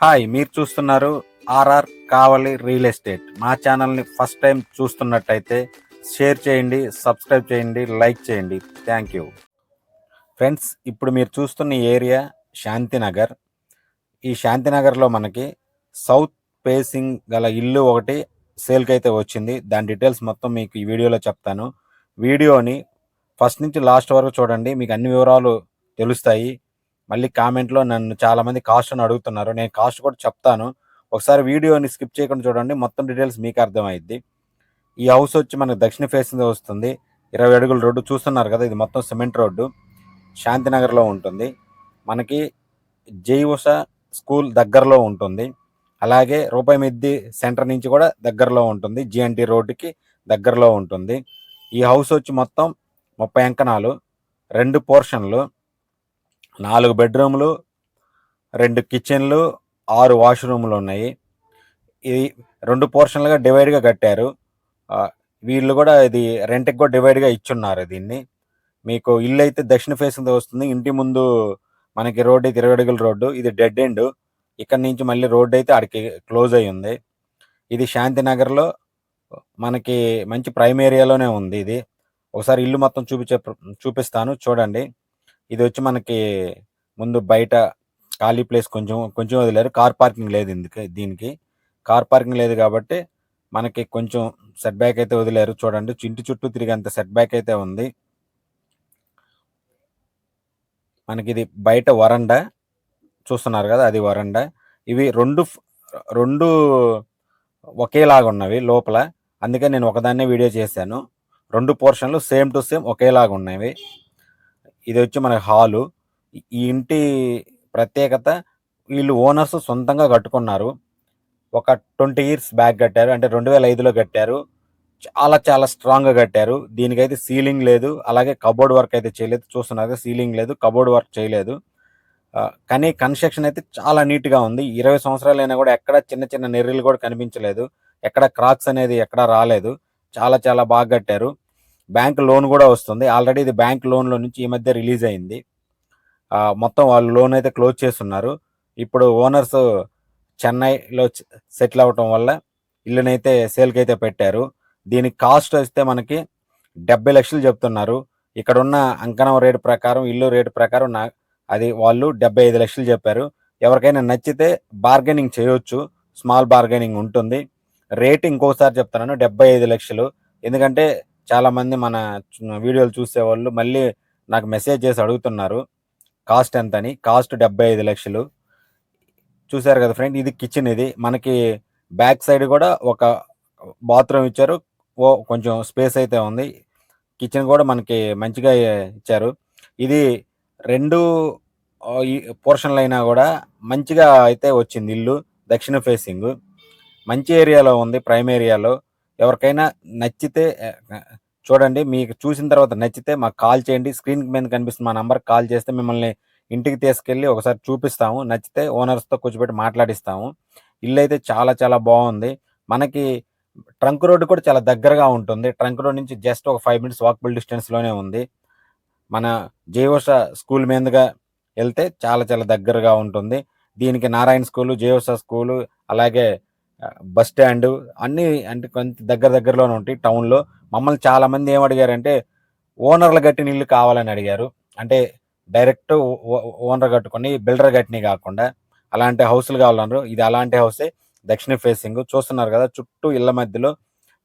Hi, మీరు చూస్తున్నారు RR కావలి real estate. మా ఛానల్ని ఫస్ట్ టైం చూస్తున్నట్టయితే షేర్ చేయండి, సబ్స్క్రైబ్ చేయండి, లైక్ చేయండి. Thank you. ఫ్రెండ్స్, ఇప్పుడు మీరు చూస్తున్న ఏరియా శాంతినగర్. ఈ శాంతినగర్లో మనకి సౌత్ ఫేసింగ్ గల ఇల్లు ఒకటి సేల్కి అయితే వచ్చింది. దాని డీటెయిల్స్ మొత్తం మీకు ఈ వీడియోలో చెప్తాను. వీడియోని ఫస్ట్ నుంచి లాస్ట్ వరకు చూడండి, మీకు అన్ని వివరాలు తెలుస్తాయి. మళ్ళీ కామెంట్లో నన్ను చాలామంది కాస్ట్ అని అడుగుతున్నారు. నేను కాస్ట్ కూడా చెప్తాను. ఒకసారి వీడియోని స్కిప్ చేయకుండా చూడండి, మొత్తం డీటెయిల్స్ మీకు అర్థమైద్ది. ఈ హౌస్ వచ్చి మనకు దక్షిణ ఫేసింగ్ వస్తుంది. 20 అడుగుల రోడ్డు చూస్తున్నారు కదా, ఇది మొత్తం సిమెంట్ రోడ్డు. శాంతినగర్లో ఉంటుంది. మనకి జై ఉషా స్కూల్ దగ్గరలో ఉంటుంది. అలాగే రూపాయి మిద్ది సెంటర్ నుంచి కూడా దగ్గరలో ఉంటుంది. జిఎన్టీ రోడ్డుకి దగ్గరలో ఉంటుంది. ఈ హౌస్ వచ్చి మొత్తం 30 అంకణాలు, 2 పోర్షన్లు, 4 బెడ్రూమ్లు, 2 కిచెన్లు, 6 వాష్రూమ్లు ఉన్నాయి. ఇది 2 పోర్షన్లుగా డివైడ్గా కట్టారు. వీళ్ళు కూడా ఇది రెంట్కి కూడా డివైడ్గా ఇచ్చున్నారు. దీన్ని మీకు ఇల్లు అయితే దక్షిణ ఫేసింగ్ వస్తుంది. ఇంటి ముందు మనకి రోడ్డు అయితే 20 అడుగుల రోడ్డు. ఇది డెడ్ ఎండ్. ఇక్కడ నుంచి మళ్ళీ రోడ్డు అయితే ఆడికి క్లోజ్ అయి ఉంది. ఇది శాంతినగర్లో మనకి మంచి ప్రైమ్ ఏరియాలోనే ఉంది. ఇది ఒకసారి ఇల్లు మొత్తం చూపిస్తాను చూడండి. ఇది వచ్చి మనకి ముందు బయట ఖాళీ ప్లేస్ కొంచెం వదిలేరు. కార్ పార్కింగ్ లేదు దీనికి కార్ పార్కింగ్ లేదు కాబట్టి మనకి కొంచెం సెట్ బ్యాక్ అయితే వదిలేరు. చూడండి, ఇంటి చుట్టూ తిరిగేంత సెట్ బ్యాక్ అయితే ఉంది. మనకి ఇది బయట వరండా చూస్తున్నారు కదా, అది వరండా. ఇవి రెండు ఒకేలాగా ఉన్నవి లోపల, అందుకే నేను ఒకదాన్నే వీడియో చేశాను. 2 పోర్షన్లు సేమ్ టు సేమ్ ఒకేలాగా ఉన్నవి. ఇది వచ్చి మన హాలు. ఈ ఇంటి ప్రత్యేకత, వీళ్ళు ఓనర్స్ సొంతంగా కట్టుకున్నారు. ఒక 20 ఇయర్స్ బ్యాక్ కట్టారు, అంటే 2005లో కట్టారు. చాలా చాలా స్ట్రాంగ్గా కట్టారు. దీనికైతే సీలింగ్ లేదు, అలాగే కబోర్డ్ వర్క్ అయితే చేయలేదు. చూస్తున్నారు, సీలింగ్ లేదు, కబోర్డ్ వర్క్ చేయలేదు. కానీ కన్స్ట్రక్షన్ అయితే చాలా నీట్గా ఉంది. 20 సంవత్సరాలైనా కూడా ఎక్కడ చిన్న చిన్న నెర్రీలు కూడా కనిపించలేదు. ఎక్కడ క్రాక్స్ అనేది ఎక్కడ రాలేదు. చాలా చాలా బాగా కట్టారు. బ్యాంక్ లోన్ కూడా వస్తుంది. ఆల్రెడీ ఇది బ్యాంక్ లోన్లో నుంచి ఈ మధ్య రిలీజ్ అయింది. మొత్తం వాళ్ళు లోన్ అయితే క్లోజ్ చేస్తున్నారు. ఇప్పుడు ఓనర్స్ చెన్నైలో సెటిల్ అవ్వటం వల్ల ఇల్లునైతే సేల్కి అయితే పెట్టారు. దీనికి కాస్ట్ వస్తే మనకి 70 లక్షలు చెప్తున్నారు. ఇక్కడ ఉన్న అంకణం రేటు ప్రకారం, ఇల్లు రేటు ప్రకారం అది వాళ్ళు 75 లక్షలు చెప్పారు. ఎవరికైనా నచ్చితే బార్గెనింగ్ చేయొచ్చు, స్మాల్ బార్గెనింగ్ ఉంటుంది. రేటు ఇంకోసారి చెప్తున్నాను, 75 లక్షలు. ఎందుకంటే చాలామంది మన వీడియోలు చూసేవాళ్ళు మళ్ళీ నాకు మెసేజ్ చేసి అడుగుతున్నారు కాస్ట్ ఎంతని. కాస్ట్ 75 లక్షలు. చూశారు కదా ఫ్రెండ్, ఇది కిచెన్. ఇది మనకి బ్యాక్ సైడ్ కూడా ఒక బాత్రూమ్ ఇచ్చారు. కొంచెం స్పేస్ అయితే ఉంది. కిచెన్ కూడా మనకి మంచిగా ఇచ్చారు. ఇది 2 పోర్షన్లు అయినా కూడా మంచిగా అయితే వచ్చింది ఇల్లు. దక్షిణ ఫేసింగ్ మంచి ఏరియాలో ఉంది, ప్రైమ్ ఏరియాలో. ఎవరికైనా నచ్చితే చూడండి, మీకు చూసిన తర్వాత నచ్చితే మాకు కాల్ చేయండి. స్క్రీన్ మీద కనిపిస్తున్న మా నంబర్కి కాల్ చేస్తే మిమ్మల్ని ఇంటికి తీసుకెళ్ళి ఒకసారి చూపిస్తాము. నచ్చితే ఓనర్స్తో కూర్చోబెట్టి మాట్లాడిస్తాము. ఇల్లు అయితే చాలా చాలా బాగుంది. మనకి ట్రంక్ రోడ్డు కూడా చాలా దగ్గరగా ఉంటుంది. ట్రంక్ రోడ్ నుంచి జస్ట్ ఒక 5 మినిట్స్ వాకబుల్ డిస్టెన్స్లోనే ఉంది. మన జేఓష స్కూల్ మీదుగా వెళ్తే చాలా చాలా దగ్గరగా ఉంటుంది. దీనికి నారాయణ స్కూలు, జేఓష స్కూలు, అలాగే బస్ స్టాండు అన్నీ అంటే కొంత దగ్గరలోనే ఉంటాయి టౌన్లో. మమ్మల్ని చాలామంది ఏమడిగారంటే ఓనర్లు కట్టిన ఇల్లు కావాలని అడిగారు. అంటే డైరెక్ట్ ఓనర్ కట్టుకొని బిల్డర్ కట్టినవి కాకుండా అలాంటి హౌస్లు కావాలన్నారు. ఇది అలాంటి హౌసే, దక్షిణ ఫేసింగ్. చూస్తున్నారు కదా, చుట్టూ ఇళ్ళ మధ్యలో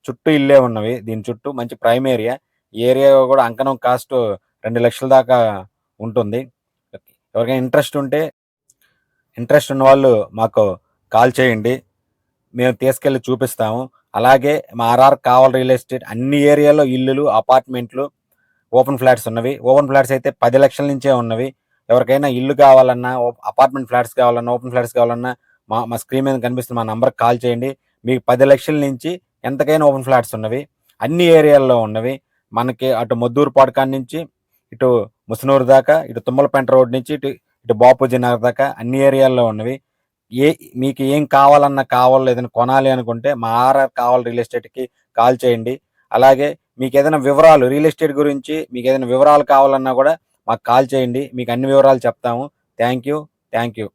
చుట్టూ ఇల్లే ఉన్నవి. దీని చుట్టూ మంచి ప్రైమ్ ఏరియా. ఈ ఏరియా కూడా అంకణం కాస్ట్ 2 లక్షల దాకా ఉంటుంది. ఎవరికైనా ఇంట్రెస్ట్ ఉన్న వాళ్ళు మాకు కాల్ చేయండి, మేము తీసుకెళ్ళి చూపిస్తాము. అలాగే మా ఆర్ఆర్ కావలి రియల్ ఎస్టేట్ అన్ని ఏరియాలో ఇల్లులు, అపార్ట్మెంట్లు, ఓపెన్ ఫ్లాట్స్ ఉన్నవి. ఓపెన్ ఫ్లాట్స్ అయితే 10 లక్షల నుంచే ఉన్నవి. ఎవరికైనా ఇల్లు కావాలన్నా, అపార్ట్మెంట్ ఫ్లాట్స్ కావాలన్నా, ఓపెన్ ఫ్లాట్స్ కావాలన్నా మా స్క్రీన్ మీద కనిపిస్తున్న మా నంబర్కి కాల్ చేయండి. మీకు 10 లక్షల నుంచి ఎంతకైనా ఓపెన్ ఫ్లాట్స్ ఉన్నవి. అన్ని ఏరియాల్లో ఉన్నవి. మనకి అటు మొద్దూరు పాడకాన్ నుంచి ఇటు ముసునూరు దాకా, ఇటు తుమ్మలపేంట రోడ్ నుంచి ఇటు బాపూజీ నగర్ దాకా అన్ని ఏరియాల్లో ఉన్నవి. మీకు ఏం కావాలో ఏదైనా కొనాలి అనుకుంటే మా ఆర్ఆర్ కావలి రియల్ ఎస్టేట్కి కాల్ చేయండి. అలాగే మీకు ఏదైనా వివరాలు, రియల్ ఎస్టేట్ గురించి మీకు ఏదైనా వివరాలు కావాలన్నా కూడా మాకు కాల్ చేయండి. మీకు అన్ని వివరాలు చెప్తాము. Thank you.